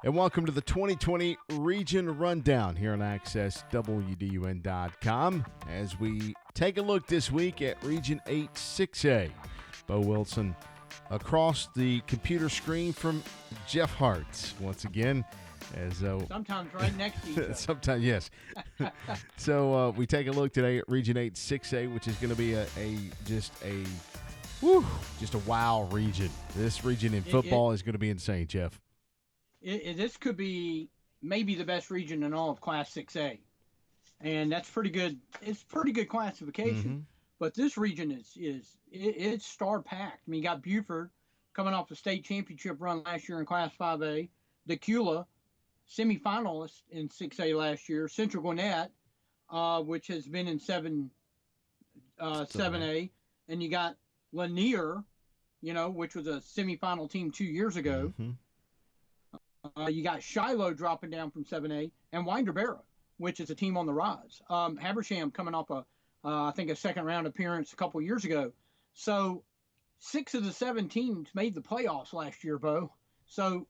And welcome to the 2020 Region Rundown here on AccessWDUN.com as we take a look this week at Region 8 6A. Bo Wilson across the computer screen from Jeff Hartz once again. As sometimes right next to each other. Sometimes, yes. So we take a look today at Region 8 6A, which is going to be just a wow region. This region in football is going to be insane, Jeff. This could be maybe the best region in all of Class 6A, and that's pretty good. It's pretty good classification. Mm-hmm. But this region it's star packed. I mean, you got Buford coming off the state championship run last year in Class 5A, Dacula, semifinalist in 6A last year, Central Gwinnett, which has been in 7A, and you got Lanier, which was a semifinal team 2 years ago. Mm-hmm. You got Shiloh dropping down from 7A, and Winder-Barrow, which is a team on the rise. Habersham coming off I think a second round appearance a couple years ago. So 6 of the 7 teams made the playoffs last year, Bo. So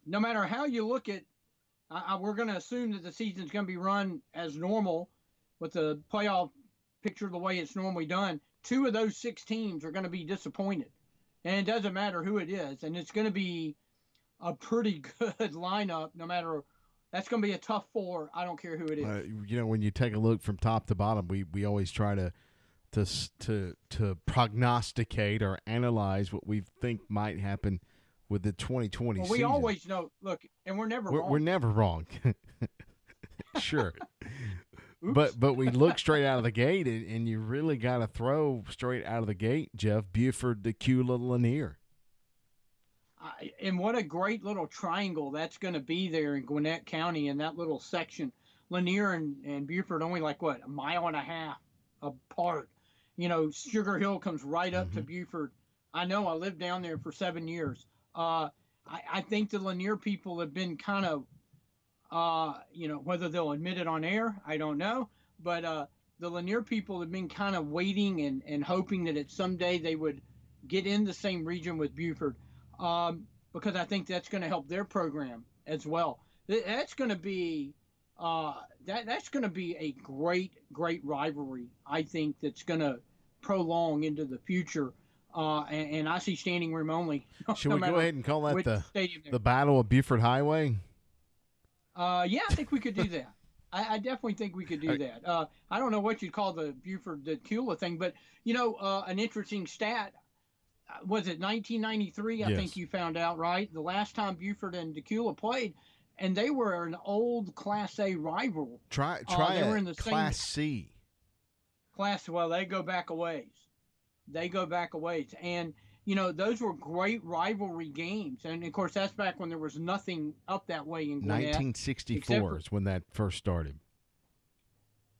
no matter how you look at, we're going to assume that the season's going to be run as normal with the playoff picture the way it's normally done. 2 of those 6 teams are going to be disappointed, and it doesn't matter who it is, and it's going to be a pretty good lineup. No matter, that's going to be a tough 4. I don't care who it is. When you take a look from top to bottom, we always try to prognosticate or analyze what we think might happen with the 2020 well, season. We always know. Look, and we're never wrong. We're never wrong. Sure. But we look straight out of the gate, and you really got to throw straight out of the gate, Jeff. Buford, Dacula, Lanier. And what a great little triangle that's going to be there in Gwinnett County in that little section. Lanier and Buford only a mile and a half apart. Sugar Hill comes right up to Buford. I know, I lived down there for 7 years. I think the Lanier people have been kind of, whether they'll admit it on air, I don't know. But the Lanier people have been kind of waiting and hoping that someday they would get in the same region with Buford. Because I think that's going to help their program as well. That's going to be that's going to be a great rivalry. I think that's going to prolong into the future. And I see standing room only. Should we go ahead and call that the Battle of Buford Highway? Yeah, I think we could do that. I definitely think we could do that. I don't know what you'd call the Buford-Dacula thing, but an interesting stat. Was it 1993? I think you found out, right? The last time Buford and Dacula played, and they were an old Class A rival. Try they were in the Class C. Well, they go back a ways. And, those were great rivalry games. And, of course, that's back when there was nothing up that way in Gwinnett. 1964 is when that first started.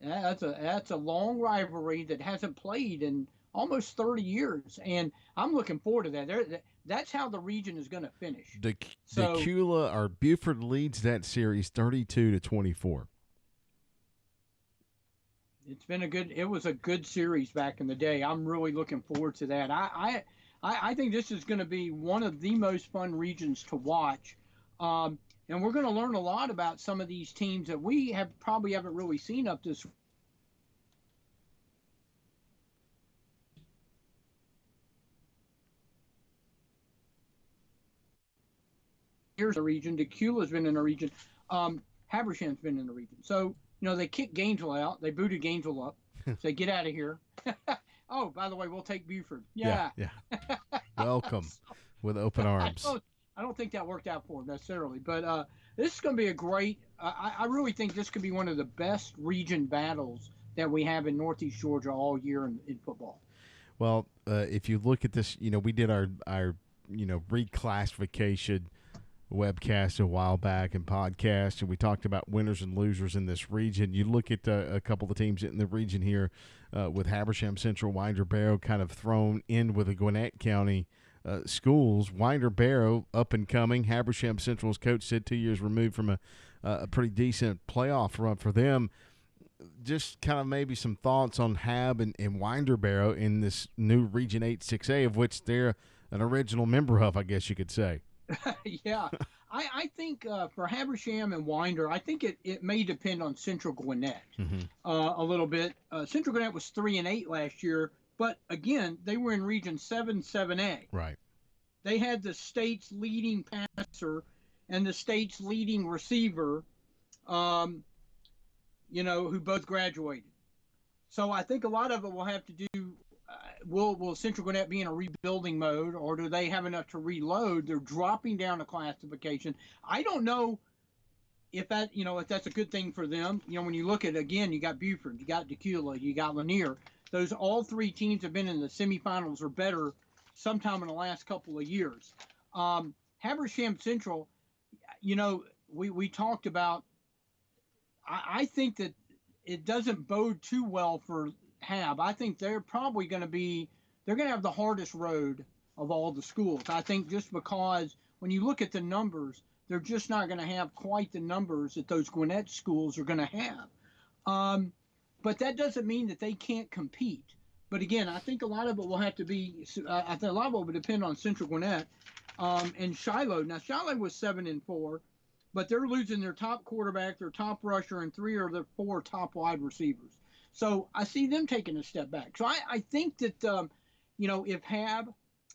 Yeah, that's a long rivalry that hasn't played in almost 30 years, and I'm looking forward to that. That's how the region is going to finish. Dacula or Buford leads that series 32-24. It was a good series back in the day. I'm really looking forward to that. I think this is going to be one of the most fun regions to watch, and we're going to learn a lot about some of these teams that we probably haven't really seen up this. Here's a region. Dacula's been in a region. Habersham's been in the region. So, they kicked Gainesville out. They booted Gainesville up. Say, get out of here. Oh, by the way, we'll take Buford. Yeah. Welcome with open arms. I don't think that worked out for them necessarily. But this is going to be a great I really think this could be one of the best region battles that we have in Northeast Georgia all year in football. Well, if you look at this, we did our reclassification webcast a while back and podcast, and we talked about winners and losers in this region. You look at a couple of the teams in the region here with Habersham Central, Winder-Barrow kind of thrown in with the Gwinnett County schools. Winder-Barrow up and coming. Habersham Central's coach said 2 years removed from a pretty decent playoff run for them. Just kind of maybe some thoughts on Hab and Winder-Barrow in this new Region 8 6A, of which they're an original member of, I guess you could say. Yeah, I think for Habersham and Winder, I think it may depend on Central Gwinnett a little bit. Central Gwinnett was 3-8 last year, but again, they were in Region 7, 7A. Right. They had the state's leading passer and the state's leading receiver, who both graduated. So I think a lot of it will have to do. Will Central Gwinnett be in a rebuilding mode, or do they have enough to reload? They're dropping down a classification. I don't know if that's a good thing for them. When you look at, again, you got Buford, you got Dacula, you got Lanier. Those all three teams have been in the semifinals or better sometime in the last couple of years. Habersham Central, we talked about. I think that it doesn't bode too well for Hab. I think they're probably going to have the hardest road of all the schools. I think just because when you look at the numbers, they're just not going to have quite the numbers that those Gwinnett schools are going to have. But that doesn't mean that they can't compete. But again, I think a lot of it will have to be. I think a lot of it will depend on Central Gwinnett and Shiloh. Now Shiloh was 7-4, but they're losing their top quarterback, their top rusher, and 3 of their 4 top wide receivers. So I see them taking a step back. So I think that, if Hab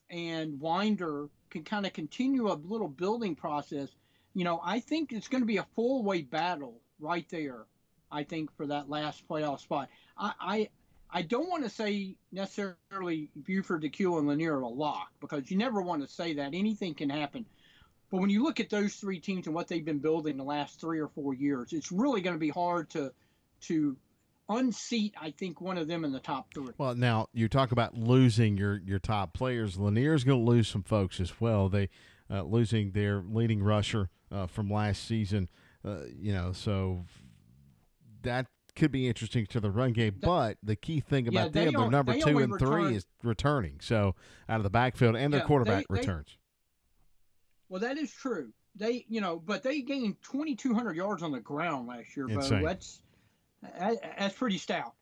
and Winder can kind of continue a little building process, I think it's going to be a full-weight battle right there, I think, for that last playoff spot. I don't want to say necessarily Buford, Dacula, and Lanier are a lock, because you never want to say that. Anything can happen. But when you look at those three teams and what they've been building the last 3 or 4 years, it's really going to be hard to unseat, I think, one of them in the top 3. Well, now you talk about losing your top players. Lanier's going to lose some folks as well. They losing their leading rusher from last season, so that could be interesting to the run game. But the key thing about them, their number 2 and 3 is returning. So out of the backfield, and their quarterback returns. Well, that is true. But they gained 2,200 yards on the ground last year, Bo. That's pretty stout.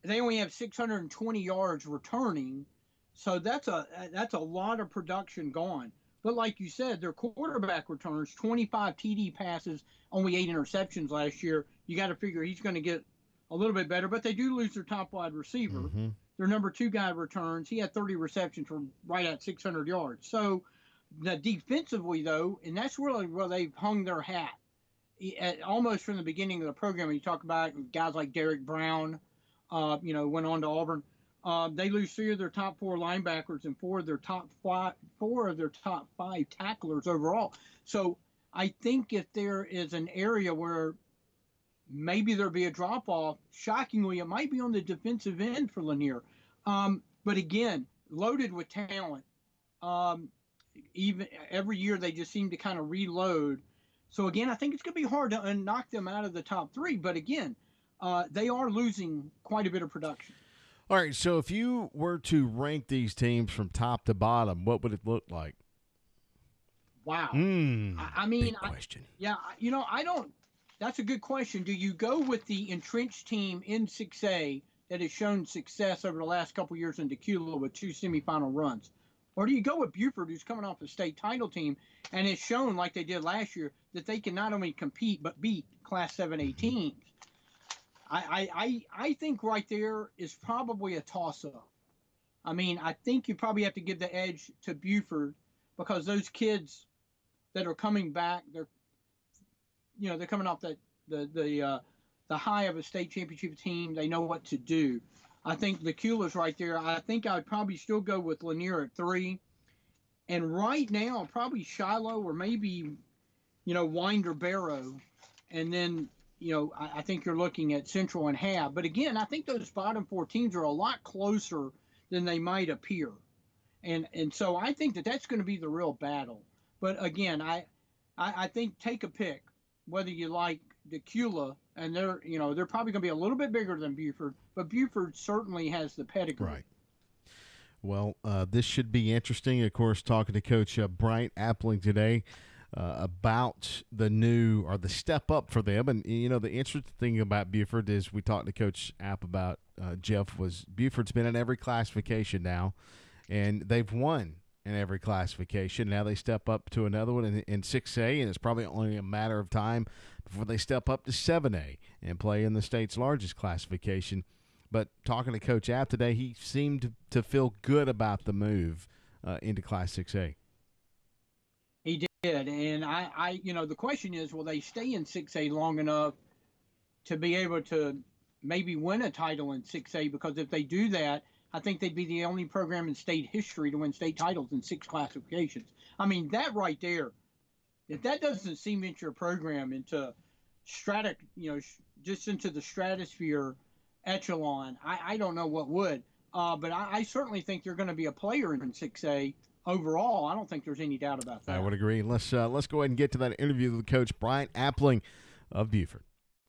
They only have 620 yards returning, so that's a lot of production gone. But like you said, their quarterback returns 25 TD passes, only 8 interceptions last year. You got to figure he's going to get a little bit better, but they do lose their top wide receiver. Mm-hmm. Their number 2 guy returns. He had 30 receptions from right at 600 yards. So defensively, though, and that's really where they've hung their hat. Almost from the beginning of the program, when you talk about guys like Derek Brown, went on to Auburn. They lose 3 of their top 4 linebackers and 4 of their top 5 tacklers overall. So I think if there is an area where maybe there'll be a drop off, shockingly, it might be on the defensive end for Lanier. But again, loaded with talent. Even every year they just seem to kind of reload. So, again, I think it's going to be hard to knock them out of the top 3. But, again, they are losing quite a bit of production. All right, so if you were to rank these teams from top to bottom, what would it look like? Wow. I mean, big question. I don't – that's a good question. Do you go with the entrenched team in 6A that has shown success over the last couple of years in Dacula with 2 semifinal runs? Or do you go with Buford, who's coming off the state title team and has shown, like they did last year, that they can not only compete but beat Class 7A teams? I think right there is probably a toss-up. I mean, I think you probably have to give the edge to Buford because those kids that are coming back, they're coming off the high of a state championship team. They know what to do. I think Dacula's right there. I think I would probably still go with Lanier at 3. And right now, probably Shiloh or maybe, Winder-Barrow. And then, I think you're looking at Central and Hab. But again, I think those bottom 4 teams are a lot closer than they might appear. And so I think that's going to be the real battle. But again, I think take a pick, whether you like Dacula, and they're probably going to be a little bit bigger than Buford, but Buford certainly has the pedigree. Right. Well, this should be interesting. Of course, talking to Coach Bryant Appling today about the step up for them. And, the interesting thing about Buford is we talked to Coach App about Jeff was Buford's been in every classification now, and they've won in every classification. Now they step up to another one in 6A, and it's probably only a matter of time before they step up to 7A and play in the state's largest classification. But talking to Coach App today, he seemed to feel good about the move into Class 6A. He did, and the question is, will they stay in 6A long enough to be able to maybe win a title in 6A? Because if they do that, I think they'd be the only program in state history to win state titles in 6 classifications. I mean, that right there, if that doesn't cement your program into just into the stratosphere echelon, I don't know what would. But I certainly think they're going to be a player in 6A overall. I don't think there's any doubt about that. I would agree. Let's go ahead and get to that interview with Coach Bryant Appling of Buford.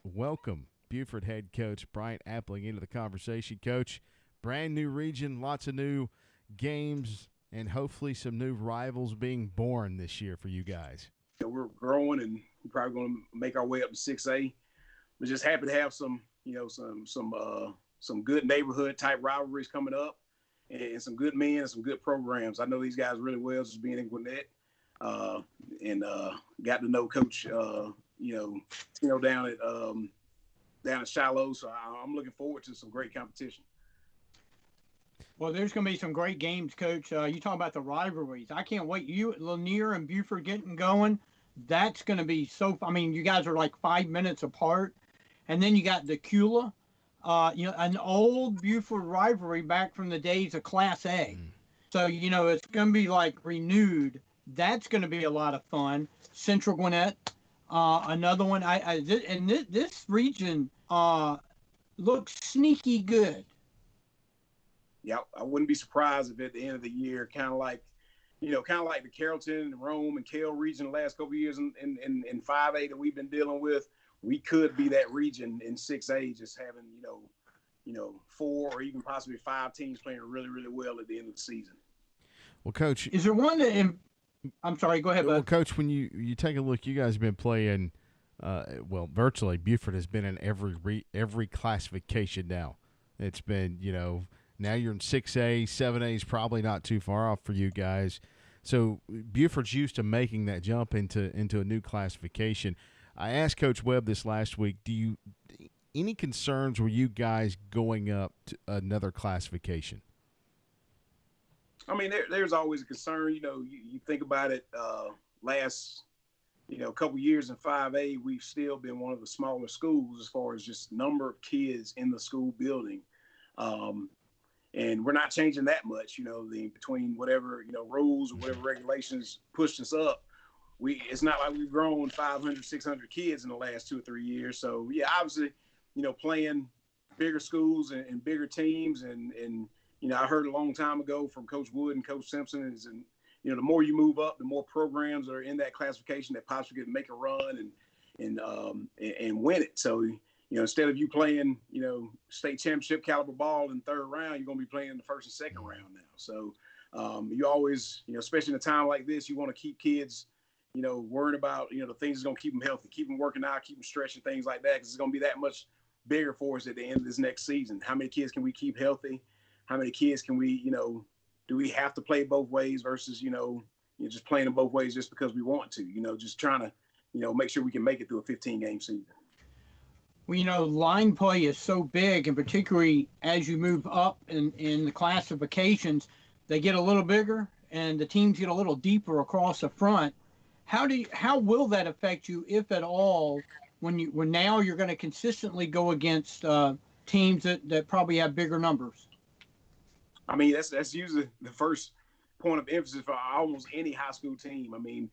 Welcome, Buford head coach Bryant Appling, into the conversation. Coach, brand new region, lots of new games, and hopefully some new rivals being born this year for you guys. We're growing, and we're probably going to make our way up to 6A. We're just happy to have some good neighborhood type rivalries coming up, and some good men and some good programs. I know these guys really well, just being in Gwinnett, and got to know Coach, down at Shiloh. So I'm looking forward to some great competition. Well, there's going to be some great games, Coach. You talk about the rivalries. I can't wait. You, Lanier and Buford getting going. That's going to be so. I mean, you guys are like 5 minutes apart, and then you got Dacula. An old Buford rivalry back from the days of Class A. So, it's going to be like renewed. That's going to be a lot of fun. Central Gwinnett, another one. This region looks sneaky good. Yeah, I wouldn't be surprised if at the end of the year, kind of like the Carrollton and Rome and Kell region the last couple of years in 5A that we've been dealing with, we could be that region in 6A, just having, 4 or even possibly 5 teams playing really, really well at the end of the season. Well, Coach, is there one that I'm sorry, go ahead, bud. Well, Coach, when you take a look, you guys have been playing, virtually Buford has been in every classification now. It's been, now you're in 6A, 7A is probably not too far off for you guys. So Buford's used to making that jump into a new classification. I asked Coach Webb this last week, any concerns with you guys going up to another classification? I mean, there's always a concern. You think about it, last, couple years in 5A, we've still been one of the smaller schools as far as just number of kids in the school building. And we're not changing that much, between whatever, rules or whatever regulations pushed us up. It's not like we've grown 500, 600 kids in the last 2 or 3 years. So, yeah, obviously, playing bigger schools and bigger teams. And I heard a long time ago from Coach Wood and Coach Simpson the more you move up, the more programs are in that classification that possibly can make a run and win it. So, instead of you playing, state championship caliber ball in 3rd round, you're going to be playing in the 1st and 2nd round now. So you always, especially in a time like this, you want to keep kids, worried about, the things that's going to keep them healthy, keep them working out, keep them stretching, things like that, because it's going to be that much bigger for us at the end of this next season. How many kids can we keep healthy? How many kids can we, do we have to play both ways versus, just playing them both ways just because we want to, just trying to, make sure we can make it through a 15-game season. Well, line play is so big, and particularly as you move up in the classifications, they get a little bigger and the teams get a little deeper across the front. How will that affect you, if at all, when now you're going to consistently go against teams that probably have bigger numbers? I mean, that's usually the first point of emphasis for almost any high school team. I mean,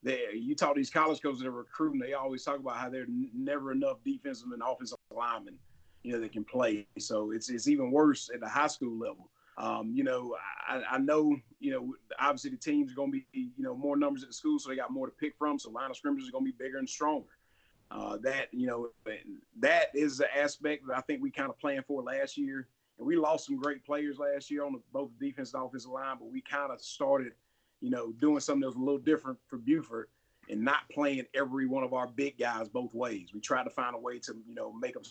you talk to these college coaches that are recruiting, they always talk about how there's never enough defensive and offensive linemen, that can play. So it's even worse at the high school level. I know, obviously the teams are going to be, more numbers at the school, so they got more to pick from. So line of scrimmage is going to be bigger and stronger. That is the aspect that I think we kind of planned for last year. And we lost some great players last year on both the defense and offensive line, but we kind of started, doing something that was a little different for Buford and not playing every one of our big guys both ways. We tried to find a way to, make them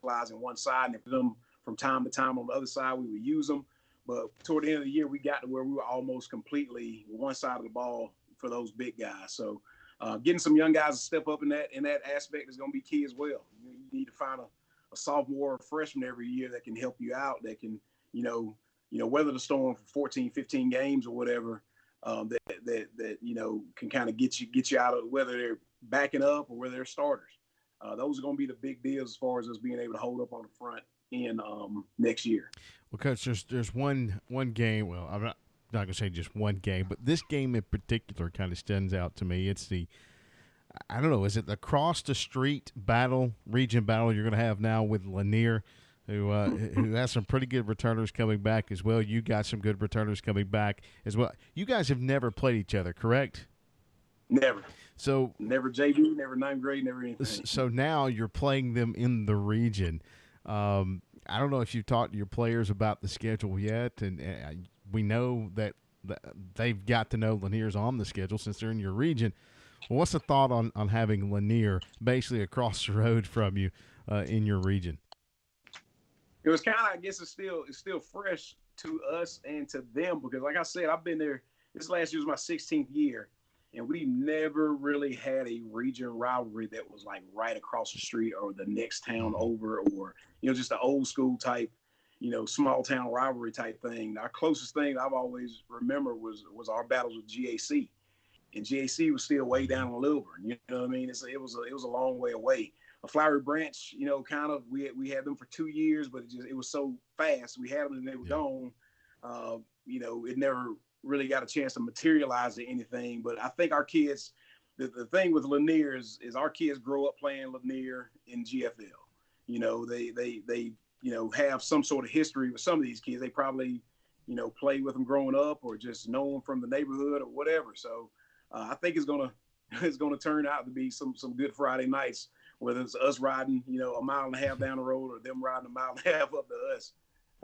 flies in one side, and if them from time to time on the other side, we would use them. But toward the end of the year, we got to where we were almost completely one side of the ball for those big guys. So getting some young guys to step up in that aspect is going to be key as well. You need to find a sophomore or freshman every year that can help you out, that can, weather the storm for 14, 15 games or whatever, that can kind of get you out of whether they're backing up or whether they're starters. Those are going to be the big deals as far as us being able to hold up on the front end next year. Well, Coach, there's one game. Well, I'm not going to say just one game, but this game in particular kind of stands out to me. It's I don't know, is it the across the street region battle you're going to have now with Lanier, who has some pretty good returners coming back as well. You got some good returners coming back as well. You guys have never played each other, correct? Never. So never JV, never ninth grade, never anything. So now you're playing them in the region. I don't know if you've talked to your players about the schedule yet, and we know that they've got to know Lanier's on the schedule since they're in your region. Well, what's the thought on having Lanier basically across the road from you in your region? It was kind of, I guess it's still fresh to us and to them because, like I said, I've been there. This last year was my 16th year, and we never really had a region rivalry that was like right across the street or the next town over, or just an old school type, small town rivalry type thing. Our closest thing I've always remembered was our battles with GAC, and GAC was still way down in Lilburn. You know what I mean? It was a long way away. A Flowery Branch, kind of we had them for 2 years, but it was so fast. We had them and they were gone. It never really got a chance to materialize to anything. But I think our kids, the thing with Lanier is our kids grow up playing Lanier in GFL. They have some sort of history with some of these kids. They probably, played with them growing up or just know them from the neighborhood or whatever. So I think it's gonna turn out to be some good Friday nights, whether it's us riding, a mile and a half down the road or them riding a mile and a half up to us.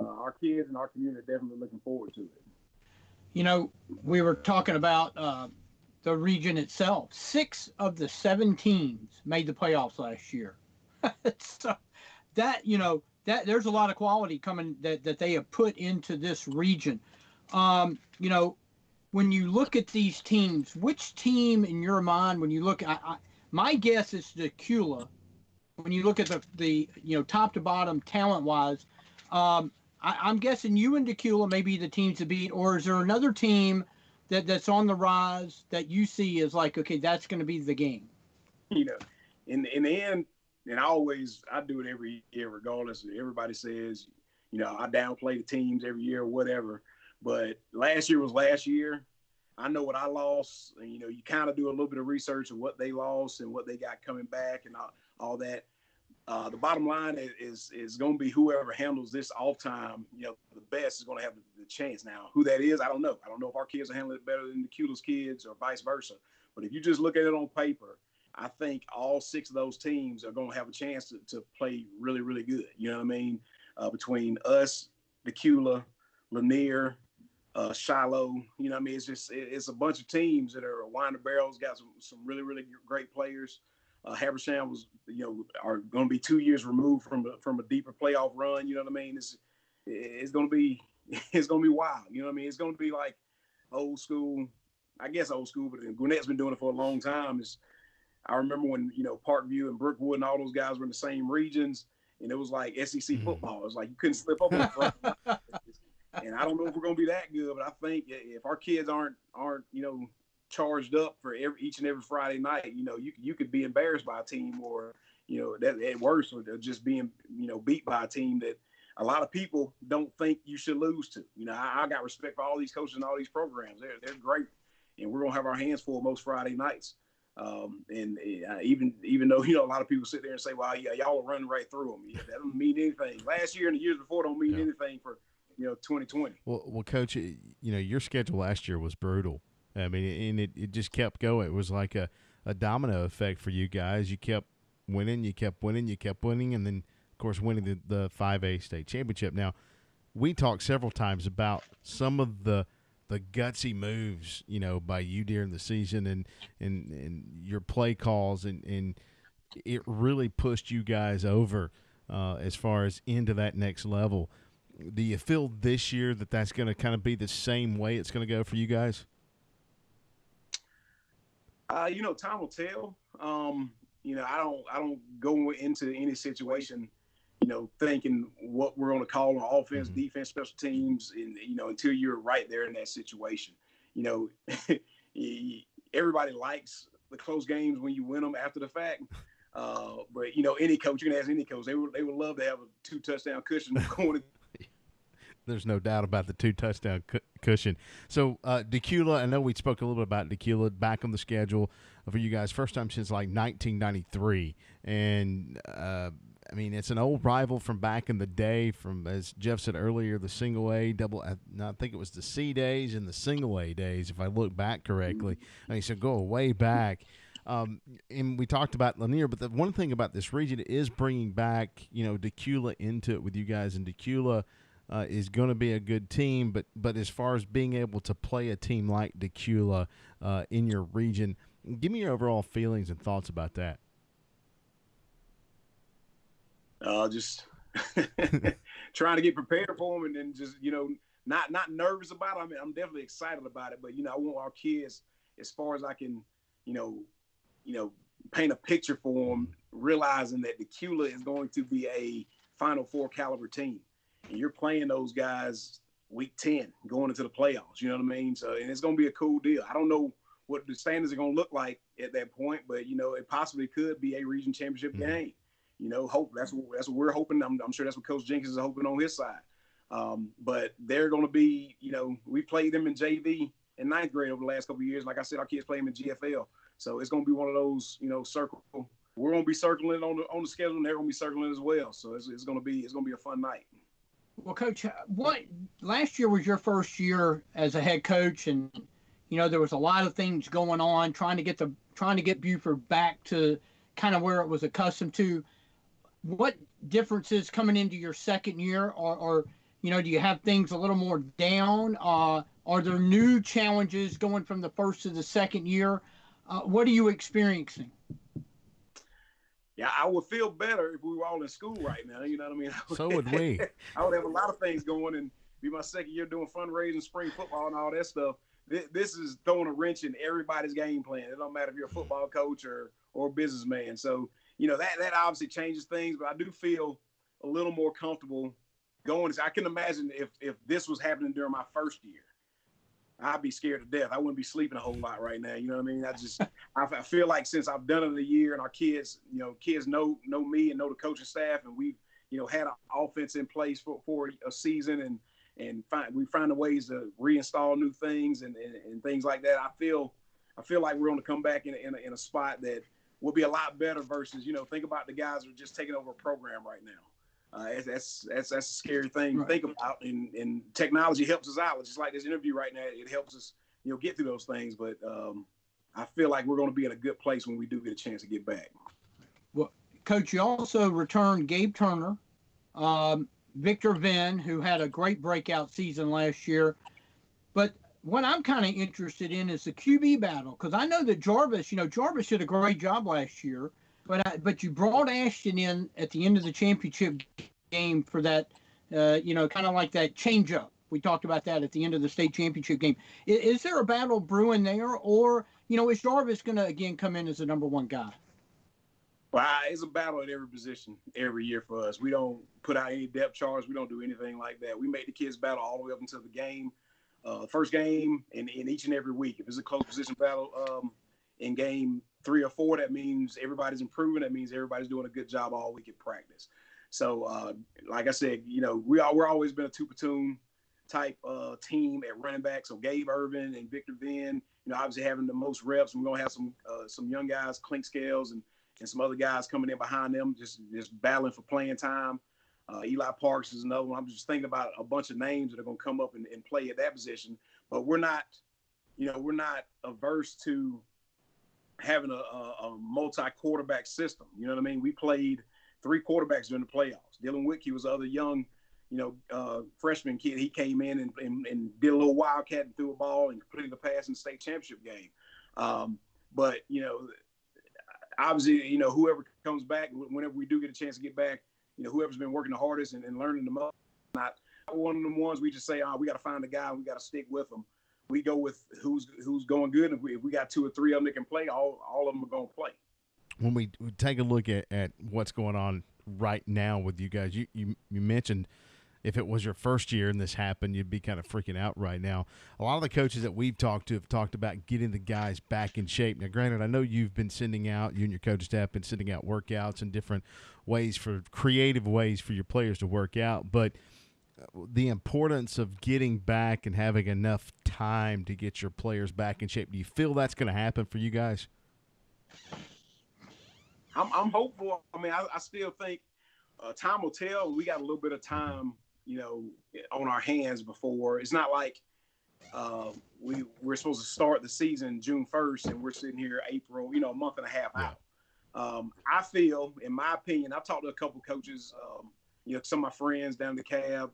Our kids and our community are definitely looking forward to it. We were talking about the region itself. 6 of the 7 teams made the playoffs last year. So that there's a lot of quality coming that they have put into this region. When you look at these teams, which team in your mind, when you look, my guess is Dacula. When you look at the top to bottom talent wise, I'm guessing you and Dacula may be the teams to beat, or is there another team that's on the rise that you see as like, okay, that's going to be the game? In the end, and I do it every year, regardless. Everybody says, I downplay the teams every year or whatever. But last year was last year. I know what I lost. And, you kind of do a little bit of research of what they lost and what they got coming back and all that. The bottom line is going to be whoever handles this off time, the best is going to have the chance. Now, who that is, I don't know. I don't know if our kids are handling it better than Dacula's kids or vice versa. But if you just look at it on paper, I think all 6 of those teams are going to have a chance to play really, really good. You know what I mean? Between us, Dacula, Lanier, Shiloh, I mean? It's a bunch of teams that are Winder-Barrow's got some really, really great players. Habersham are going to be 2 years removed from a deeper playoff run. You know what I mean? It's going to be wild. You know what I mean? It's going to be like old school, but Gwinnett's been doing it for a long time. I remember when, Parkview and Brookwood and all those guys were in the same regions, and it was like SEC football. It was like you couldn't slip up in front. And I don't know if we're going to be that good, but I think if our kids aren't charged up for each and every Friday night, you could be embarrassed by a team, or that at worst, or just being beat by a team that a lot of people don't think you should lose to. I got respect for all these coaches and all these programs. They're great, and we're gonna have our hands full most Friday nights. And even though a lot of people sit there and say, "Well, y'all are running right through them," that doesn't mean anything. Last year and the years before don't mean anything for 2020. Well, Coach, your schedule last year was brutal. I mean, and it just kept going. It was like a domino effect for you guys. You kept winning, and then, of course, winning the 5A state championship. Now, we talked several times about some of the gutsy moves, by you during the season and your play calls, and it really pushed you guys over as far as into that next level. Do you feel this year that that's going to kind of be the same way it's going to go for you guys? Time will tell. I don't go into any situation, thinking what we're going to call on offense, defense, special teams, and until you're right there in that situation. Everybody likes the close games when you win them after the fact. But any coach, you can ask any coach, they would love to have a 2-touchdown cushion going. There's no doubt about the 2-touchdown cushion. So Dacula, I know we spoke a little bit about Dacula back on the schedule for you guys, first time since like 1993, and it's an old rival from back in the day, from, as Jeff said earlier, the single A, I think it was the C days and the single A days, if I look back correctly. So go way back. And we talked about Lanier, but the one thing about this region is bringing back, Dacula into it with you guys, and Dacula is going to be a good team, but as far as being able to play a team like Dacula in your region, give me your overall feelings and thoughts about that. Just trying to get prepared for them, and then just not nervous about it. I'm definitely excited about it, but I want our kids, as far as I can, paint a picture for them, realizing that Dacula is going to be a Final Four caliber team. And you're playing those guys week 10 going into the playoffs, you know what I mean? So, and it's going to be a cool deal. I don't know what the standards are going to look like at that point, but it possibly could be a region championship game. Hope that's what we're hoping. I'm sure that's what Coach Jenkins is hoping on his side. But they're going to be, we played them in JV in 9th grade over the last couple of years. Like I said, our kids play them in GFL. So it's going to be one of those, circle. We're going to be circling on the schedule, and they're going to be circling as well. So it's going to be a fun night. Well, Coach, last year was your first year as a head coach, and there was a lot of things going on, trying to get Buford back to kind of where it was accustomed to. What differences coming into your second year, or do you have things a little more down? Are there new challenges going from the first to the second year? What are you experiencing? Yeah, I would feel better if we were all in school right now. You know what I mean? So would we. I would have a lot of things going and be my second year doing fundraising, spring football, and all that stuff. This is throwing a wrench in everybody's game plan. It don't matter if you're a football coach or a businessman. So, that obviously changes things, but I do feel a little more comfortable going. I can imagine if this was happening during my first year, I'd be scared to death. I wouldn't be sleeping a whole lot right now. You know what I mean? I feel like since I've done it a year, and our kids, kids know me and know the coaching staff, and we've, had an offense in place for a season, and we find ways to reinstall new things and things like that. I feel like we're going to come back in a spot that will be a lot better versus, think about the guys who are just taking over a program right now. That's a scary thing to think about, and technology helps us out. Just like this interview right now, it helps us, get through those things. But I feel like we're going to be in a good place when we do get a chance to get back. Well, Coach, you also returned Gabe Turner, Victor Venn, who had a great breakout season last year. But what I'm kind of interested in is the QB battle, because I know that Jarvis did a great job last year. But you brought Ashton in at the end of the championship game for that, kind of like that change-up. We talked about that at the end of the state championship game. Is there a battle brewing there, or, is Jarvis going to, again, come in as the number one guy? Well, it's a battle at every position every year for us. We don't put out any depth charts. We don't do anything like that. We make the kids battle all the way up until the game, first game, and each and every week. If it's a close position battle in game 3 or 4, that means everybody's improving. That means everybody's doing a good job all week at practice. So, like I said, we're always been a two-platoon type team at running back. So Gabe Irvin and Victor Venn, obviously having the most reps. We're gonna have some young guys, Clink Scales, and some other guys coming in behind them, just battling for playing time. Eli Parks is another one. I'm just thinking about a bunch of names that are gonna come up and play at that position. But we're not averse to having a multi-quarterback system. You know what I mean? We played 3 quarterbacks during the playoffs. Dylan Whitkey was the other young, freshman kid. He came in and did a little wildcat and threw a ball and completed the pass in the state championship game. But obviously, whoever comes back, whenever we do get a chance to get back, whoever's been working the hardest and learning the most, one of them ones we just say, we got to find a guy, we got to stick with them. We go with who's going good. If we got 2 or 3 of them that can play, all of them are going to play. When we take a look at what's going on right now with you guys, you mentioned if it was your first year and this happened, you'd be kind of freaking out right now. A lot of the coaches that we've talked to have talked about getting the guys back in shape. Now, granted, I know you've been sending out, you and your coaching staff been sending out workouts and different ways creative ways for your players to work out, but the importance of getting back and having enough time to get your players back in shape. Do you feel that's going to happen for you guys? I'm hopeful. I mean, I still think time will tell. We got a little bit of time, on our hands before. It's not like we're supposed to start the season June 1st and we're sitting here April, a month and a half out. I feel, in my opinion, I've talked to a couple coaches, some of my friends down the cab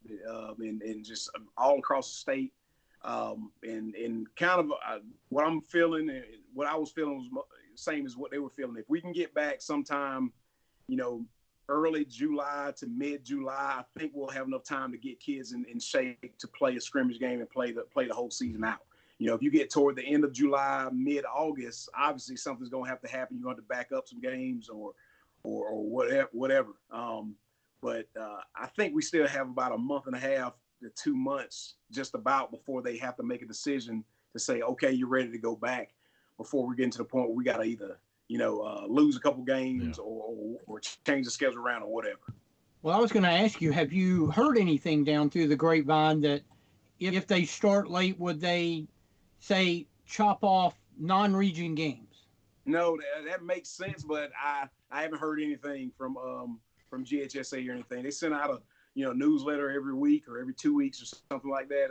and just all across the state. And kind of what I'm feeling and what I was feeling was the same as what they were feeling. If we can get back sometime, early July to mid-July, I think we'll have enough time to get kids in shape to play a scrimmage game and play the whole season out. If you get toward the end of July, mid-August, obviously something's going to have to happen. You're going to have to back up some games or whatever. But I think we still have about a month and a half to 2 months just about before they have to make a decision to say, okay, you're ready to go back, before we get to the point where we got to either, lose a couple games or change the schedule around or whatever. Well, I was going to ask you, have you heard anything down through the grapevine that if they start late, would they say chop off non-region games? No, that makes sense, but I haven't heard anything from GHSA or anything. They send out a newsletter every week or every 2 weeks or something like that,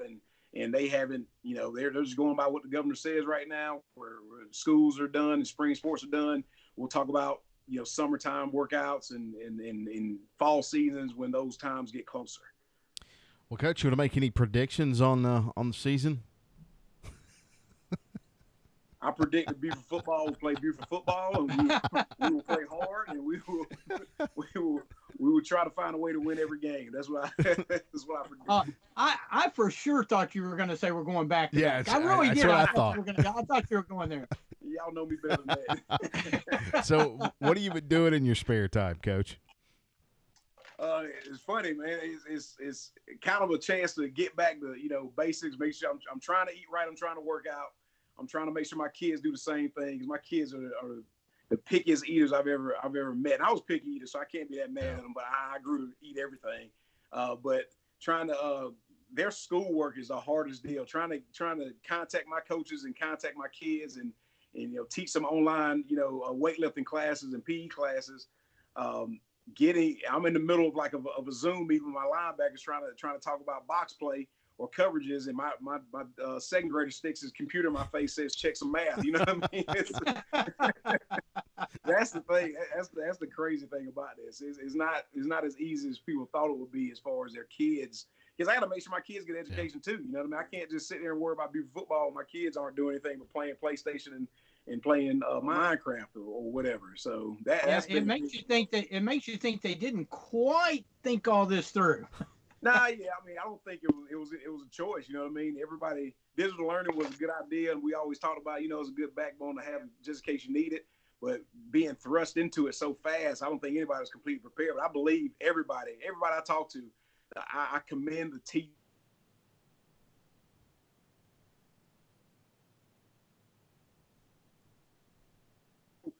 and they haven't, they're just going by what the governor says right now, where schools are done and spring sports are done. We'll talk about summertime workouts and fall seasons when those times get closer. Well, Coach, you want to make any predictions on the season? I predict that Buford football will play Buford football, and we will play hard, and we will try to find a way to win every game. That's what I predict. I for sure thought you were going to say we're going back. Yeah, I really did. I thought. I thought you were going there. Y'all know me better than that. So, what have you been doing in your spare time, Coach? It's funny, man. It's kind of a chance to get back to basics. Make sure I'm trying to eat right. I'm trying to work out. I'm trying to make sure my kids do the same thing, because my kids are the pickiest eaters I've ever met. And I was a picky eater, so I can't be that mad at them, but I grew to eat everything. But trying to their schoolwork is the hardest deal. Trying to contact my coaches and contact my kids and teach them online, weightlifting classes and PE classes. I'm in the middle of a Zoom meeting with my linebackers trying to talk about box play or coverages, and my second grader sticks his computer in my face, says check some math. You know what I mean? That's the thing. That's the crazy thing about this. It's not as easy as people thought it would be as far as their kids. Because I got to make sure my kids get education too. You know what I mean? I can't just sit there and worry about Buford football when my kids aren't doing anything but playing PlayStation and playing Minecraft or whatever. So it makes you think they didn't quite think all this through. Nah, yeah, I mean, I don't think it was a choice. You know what I mean? Digital learning was a good idea, and we always talked about, it's a good backbone to have just in case you need it. But being thrust into it so fast, I don't think anybody was completely prepared. But I believe everybody I talk to, I commend the team.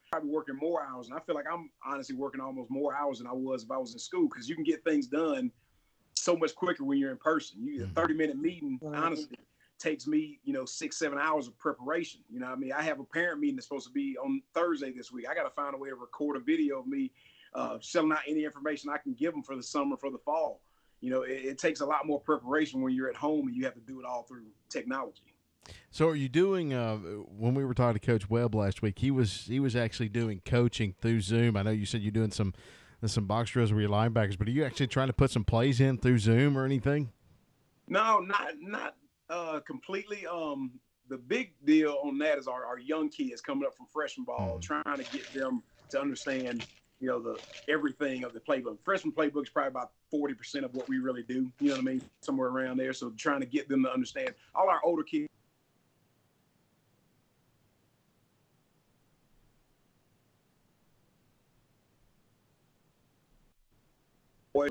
Probably working more hours, and I feel like I'm honestly working almost more hours than I was if I was in school, because you can get things done so much quicker when you're in person. A 30-minute meeting, honestly, takes me, 6-7 hours of preparation. You know what I mean? I have a parent meeting that's supposed to be on Thursday this week. I got to find a way to record a video of me selling out any information I can give them for the summer, for the fall. It takes a lot more preparation when you're at home and you have to do it all through technology. So are you doing, when we were talking to Coach Webb last week, he was actually doing coaching through Zoom. I know you said you're doing some box drills with your linebackers, but are you actually trying to put some plays in through Zoom or anything? No, not completely. The big deal on that is our young kids coming up from freshman ball, trying to get them to understand, the everything of the playbook. Freshman playbook is probably about 40% of what we really do. You know what I mean? Somewhere around there. So trying to get them to understand. All our older kids.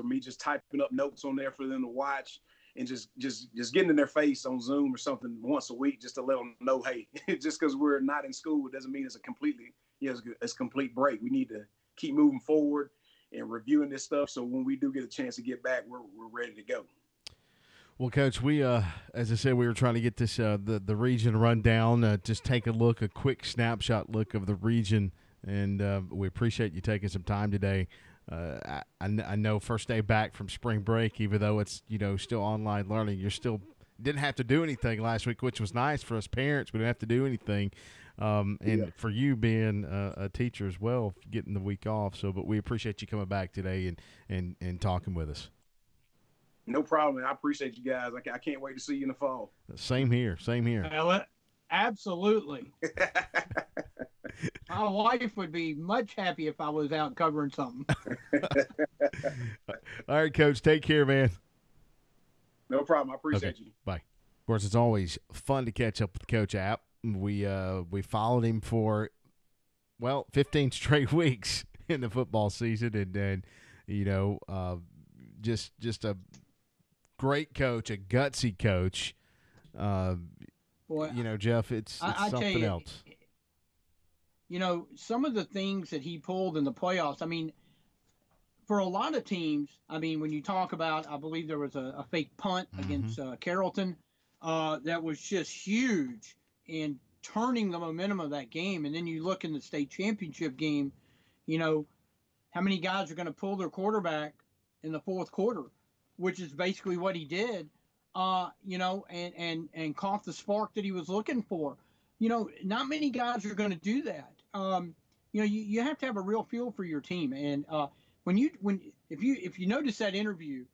Me just typing up notes on there for them to watch and just getting in their face on Zoom or something once a week just to let them know, hey, just because we're not in school, it doesn't mean it's a completely, it's a complete break. We need to keep moving forward and reviewing this stuff. So when we do get a chance to get back, we're ready to go. Well, Coach, we, as I said, we were trying to get this, the region rundown, just take a quick snapshot look of the region. And we appreciate you taking some time today. I know first day back from spring break, even though it's, still online learning, you're still didn't have to do anything last week, which was nice for us parents. We didn't have to do anything. And for you being a teacher as well, getting the week off. So, but we appreciate you coming back today and talking with us. No problem. I appreciate you guys. I can't wait to see you in the fall. Same here. Absolutely. My wife would be much happy if I was out covering something. All right, Coach. Take care, man. No problem. I appreciate you. Bye. Of course, it's always fun to catch up with Coach App. We followed him for 15 straight weeks in the football season, and just a great coach, a gutsy coach. Boy, Jeff, it's something else. Some of the things that he pulled in the playoffs, I mean, for a lot of teams, I mean, when you talk about, I believe there was a fake punt against Carrollton that was just huge in turning the momentum of that game. And then you look in the state championship game, how many guys are going to pull their quarterback in the fourth quarter, which is basically what he did, and caught the spark that he was looking for. Not many guys are going to do that. You have to have a real feel for your team. And if you notice that interview,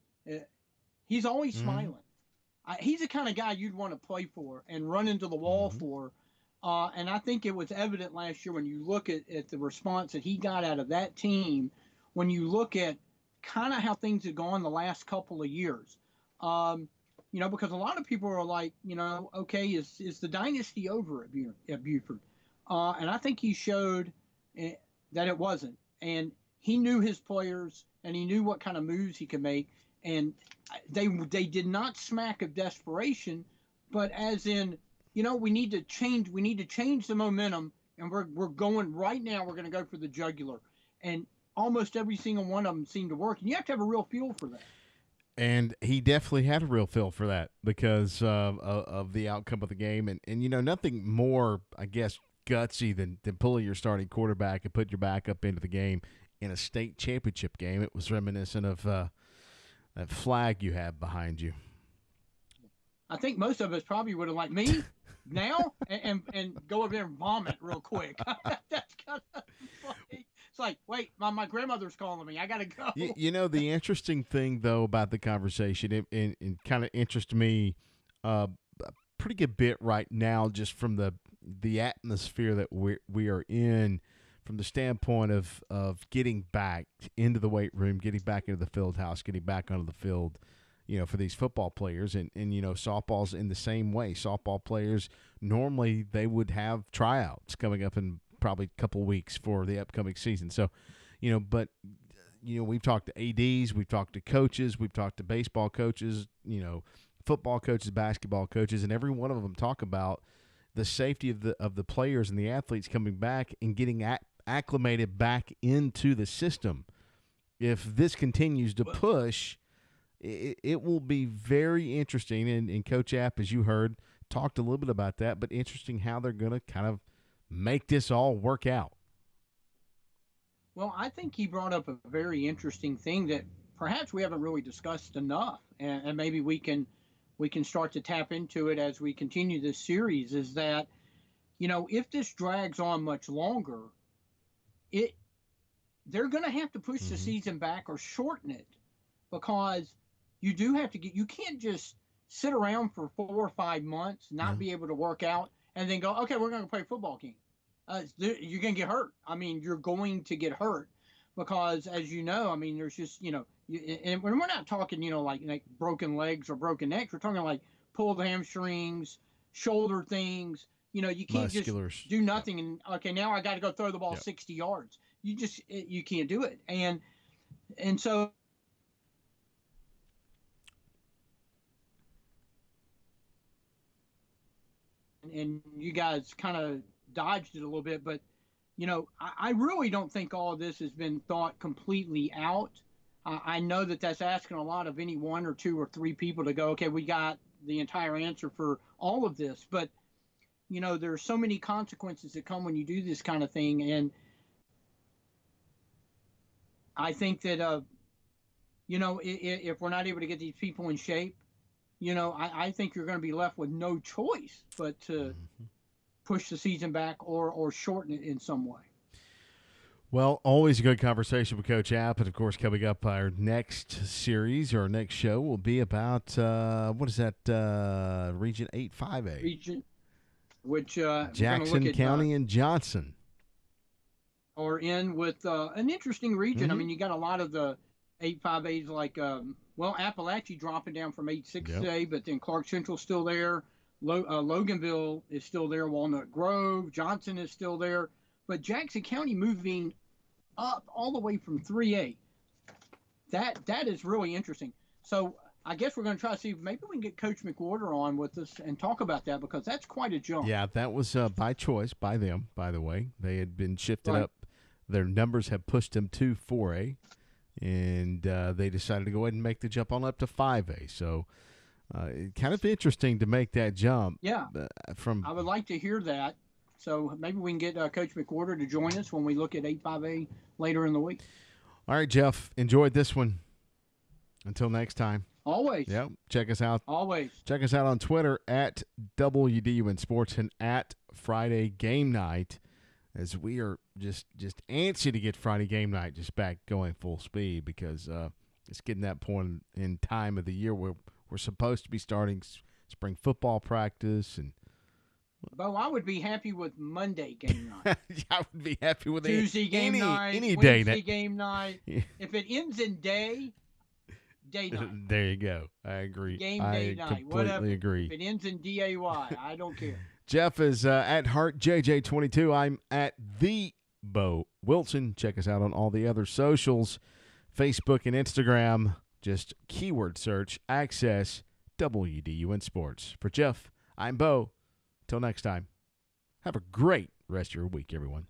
he's always smiling. He's the kind of guy you'd want to play for and run into the wall for. And I think it was evident last year when you look at the response that he got out of that team, when you look at kind of how things have gone the last couple of years. Because a lot of people are like, okay, is the dynasty over at Buford? And I think he showed that it wasn't. And he knew his players, and he knew what kind of moves he could make. And they did not smack of desperation, but as in, we need to change the momentum, and we're going right now. We're going to go for the jugular, and almost every single one of them seemed to work. And you have to have a real feel for that. And he definitely had a real feel for that because of the outcome of the game. And nothing more, I guess, gutsy than pulling your starting quarterback and put your backup into the game in a state championship game. It was reminiscent of that flag you have behind you. I think most of us probably would have liked me now and go over there and vomit real quick. That's kind of funny. It's like, wait, my grandmother's calling me. I got to go. The interesting thing, though, about the conversation, it kind of interests me a pretty good bit right now just from the atmosphere that we are in, from the standpoint of getting back into the weight room, getting back into the field house, getting back onto the field, for these football players. And softball's in the same way. Softball players, normally they would have tryouts coming up in probably a couple weeks for the upcoming season. So, but we've talked to ADs, we've talked to coaches, we've talked to baseball coaches, football coaches, basketball coaches, and every one of them talk about the safety of the players and the athletes coming back and getting acclimated back into the system. If this continues to push, it will be very interesting. And Coach App, as you heard, talked a little bit about that, but interesting how they're going to kind of make this all work out. Well, I think he brought up a very interesting thing that perhaps we haven't really discussed enough, and maybe we can start to tap into it as we continue this series, is that, if this drags on much longer, they're going to have to push the season back or shorten it, because you do have to you can't just sit around for 4 or 5 months, not be able to work out, and then go, okay, we're going to play a football game. You're going to get hurt. I mean, you're going to get hurt. because as you know, I mean, there's just, and when we're not talking, like broken legs or broken necks, we're talking like pulled hamstrings, shoulder things. You can't Musculars. just do nothing and okay, now I got to go throw the ball 60 yards. You can't do it. And so and you guys kind of dodged it a little bit, but I really don't think all of this has been thought completely out. I know that that's asking a lot of any one or two or three people to go, okay, we got the entire answer for all of this, but there's so many consequences that come when you do this kind of thing, and I think that if we're not able to get these people in shape, I think you're going to be left with no choice but to push the season back or shorten it in some way. Well, always a good conversation with Coach App. And, of course, coming up, our next series or our next show will be about, what is that, Region 8-5A? Region, which Jackson County and Johnson are in with an interesting region. I mean, you got a lot of the 8-5As like, Appalachia dropping down from 8-6A, but then Clark Central's still there. Loganville is still there. Walnut Grove, Johnson is still there. But Jackson County moving up all the way from 3A. That is really interesting. So I guess we're going to try to see if maybe we can get Coach McWhorter on with us and talk about that, because that's quite a jump. Yeah, that was by choice by them, by the way. They had been shifted up. Their numbers have pushed them to 4A, and they decided to go ahead and make the jump on up to 5A. So kind of interesting to make that jump. Yeah, I would like to hear that. So maybe we can get Coach McWhorter to join us when we look at 8-5A later in the week. All right, Jeff, enjoyed this one. Until next time. Always. Yep. Check us out. Always. Check us out on Twitter at WDUN Sports and at Friday Game Night, as we are just antsy to get Friday Game Night just back going full speed, because it's getting that point in time of the year where we're supposed to be starting spring football practice. And Bo, I would be happy with Monday game night. I would be happy with Tuesday game night, any Wednesday day. game night. If it ends in day night. There you go. I agree. Game day night. Completely Whatever. agree. If it ends in DAY, I don't care. Jeff is at Hart JJ22. I'm at the Bo Wilson. Check us out on all the other socials, Facebook and Instagram. Just keyword search Access WDUN Sports. For Jeff, I'm Bo. Till next time, have a great rest of your week, everyone.